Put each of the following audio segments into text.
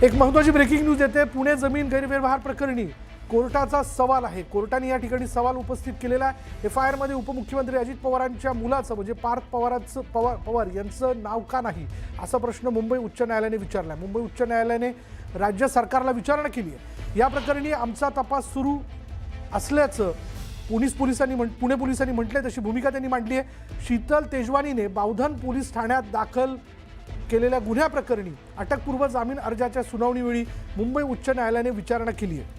एक महत्त्वाची breaking news येते। पुणे जमीन गैरव्यवहार प्रकरणी कोर्टाचा सवाल आहे। कोर्टाने या ठिकाणी सवाल उपस्थित केलेला आहे। एफआयआर मध्ये उपमुख्यमंत्री अजित पवारांच्या मुलाचं म्हणजे पार्थ पवार यांचं नाव का नाही असा प्रश्न मुंबई उच्च न्यायालयाने विचारला आहे। मुंबई उच्च न्यायालयाने राज्य सरकारला विचारणा केली आहे। या प्रकरणी आमचा तपास सुरू असल्याचं पुणे पोलिसांनी म्हटले, तशी भूमिका त्यांनी मांडली आहे। शीतल तेजवानीने बावधन पोलीस ठाण्यात दाखल केलेल्या गुन्ह्याप्रकरणी अटकपूर्व जामीन अर्जाच्या सुनावणीवेळी मुंबई उच्च न्यायालयाने विचारणा केली आहे।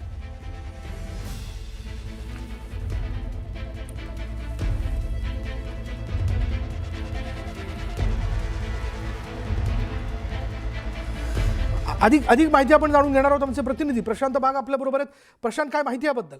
अधिक माहिती आपण जाणून घेणार आहोत। आमचे प्रतिनिधी प्रशांत बाग आपल्या बरोबर आहेत। प्रशांत, काय माहिती याबद्दल?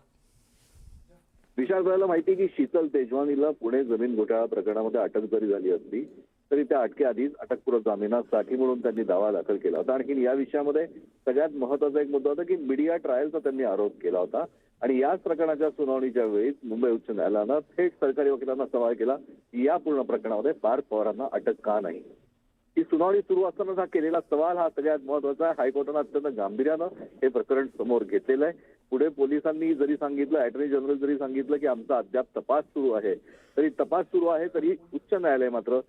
विशाल, आपल्याला माहिती की शीतल तेजवानीला पुणे जमीन घोटाळा प्रकरणामध्ये अटक जरी झाली असली तरी त्या अटकेआधीच अटकपूर्व जामिनासाठी म्हणून त्यांनी दावा दाखल केला होता। आणखी या विषयामध्ये सगळ्यात महत्त्वाचा एक मुद्दा होता की मीडिया ट्रायलचा त्यांनी आरोप केला होता आणि याच प्रकरणाच्या सुनावणीच्या वेळी मुंबई उच्च न्यायालयानं थेट सरकारी वकिलांना सवाल केला की या पूर्ण प्रकरणामध्ये पार्थ पवारांना अटक का नाही। ही सुनावणी सुरू असताना केलेला सवाल हा सगळ्यात महत्त्वाचा आहे। हायकोर्टानं अत्यंत गांभीर्यानं हे प्रकरण समोर घेतलेलं आहे। पुढे पोलिसांनी जरी सांगितलं, अटॉर्नी जनरल जरी सांगितलं की आमचा अद्याप तपास सुरू आहे, तरी उच्च न्यायालय मात्र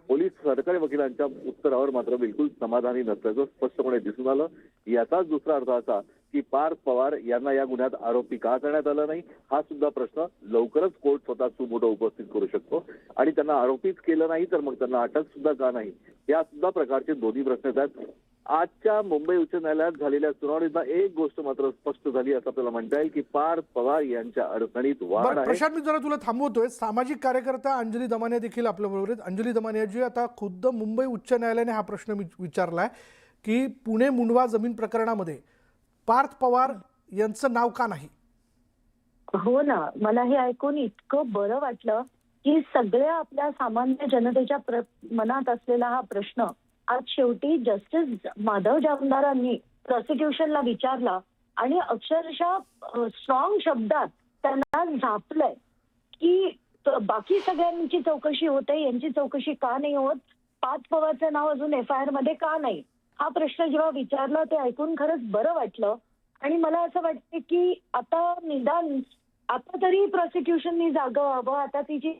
पोलीस सरकारी वकिलांच्या उत्तरावर मात्र बिलकुल समाधानी नसल्याचं स्पष्टपणे दिसून आलं। याचाच दुसरा अर्थ असा की पार्थ पवार यांना या गुन्ह्यात आरोपी का करण्यात आला नाही हा सुद्धा प्रश्न लवकरच कोर्ट स्वतः सुमोटो उपस्थित करू शकतो आणि त्यांना आरोपीच केलं नाही तर मग त्यांना अटक सुद्धा का नाही, या सुद्धा प्रकारचे दोन्ही प्रश्न आहेत। आजच्या मुंबई उच्च न्यायालयात झालेल्या सुनावणीत एक गोष्ट मात्र स्पष्ट झाली असं आपल्याला म्हणता येईल की पार्थ पवार यांच्या अडचणीत वाढ आहे। प्रशांत, मी जरा तुला थांबवतोय। सामाजिक कार्यकर्ता अंजली दमानिया देखील आपल्या बरोबर आहेत। अंजली दमानिया जी, आता खुद्द मुंबई उच्च न्यायालयाने हा प्रश्न विचारलाय की पुणे मुंडवा जमीन प्रकरणामध्ये पार्थ पवार यांचं नाव का नाही? हो ना, मला हे ऐकून इतकं बरं वाटलं की सगळ्या आपल्या सामान्य जनतेच्या मनात असलेला हा प्रश्न आज शेवटी जस्टिस माधव जामदारांनी प्रॉसिक्युशनला विचारला आणि अक्षरशः स्ट्रॉंग शब्दात त्यांना झापलंय की बाकी सगळ्यांची चौकशी होते, यांची चौकशी का नाही होत, पार्थ पवारचं नाव अजून एफआयआर मध्ये का नाही, हा प्रश्न जेव्हा विचारला ते ऐकून खरंच बरं वाटलं। आणि मला असं वाटतं की आता निदान आता तरी प्रॉसिक्युशननी जागं व्हावं। आता तिची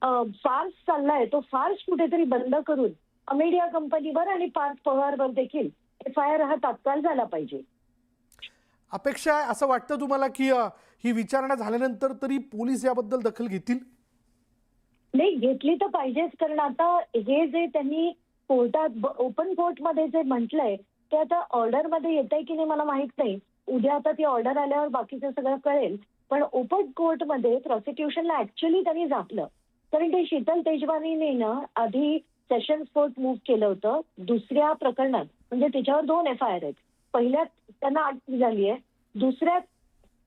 फार्स चाललाय तो फार्स कुठेतरी बंद करून मीडिया कंपनीवर आणि पार्थ पवारवर देखील एफआयआर हा तात्काळ झाला पाहिजे। अपेक्षा आहे असं वाटतं तुम्हाला की ही विचारणा झाल्यानंतर तरी पोलीस याबद्दल दखल घेतील? नाही, घेतली तर पाहिजेच, कारण आता हे जे त्यांनी कोर्टात ओपन कोर्टमध्ये जे म्हटलंय ते आता ऑर्डर मध्ये येतंय की नाही मला माहित नाही। उद्या आता ती ऑर्डर आल्यावर बाकीचं सगळं कळेल। पण ओपन कोर्टमध्ये प्रॉसिक्युशनला ऍक्च्युअली त्यांनी झापलं, कारण ते शीतल तेजवानीने ना आधी सेशन्स कोर्ट मूव्ह केलं होतं दुसऱ्या प्रकरणात, म्हणजे त्याच्यावर 2 एफआयआर आहेत। पहिल्यात त्यांना अटक झाली आहे, दुसऱ्यात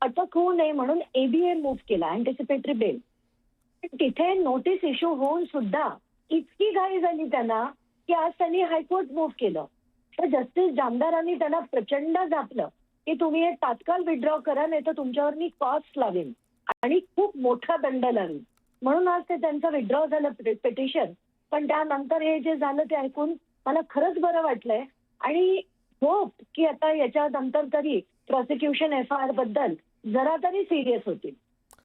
अटक होऊ नये म्हणून एबीए मूव्ह केला, अँटिसिपेटरी बेल। तिथे नोटीस इश्यू होऊन सुद्धा इतकी घाई झाली त्यांना की आज त्यांनी हायकोर्ट मूव्ह केलं। तर जस्टिस जामदारांनी त्यांना प्रचंड झापलं की तुम्ही हे तात्काळ विड्रॉ करा, नाही तर तुमच्यावर मी कॉस्ट लावेन आणि खूप मोठा दंड लावेन। म्हणून आज ते त्यांचं विड्रॉ झालं पिटिशन। पण त्यानंतर हे जे झालं ते ऐकून मला खरंच बरं वाटलंय आणि होप की आता याच्यानंतर तरी प्रॉसिक्युशन एफआयआर बद्दल जरा तरी सिरियस होतील।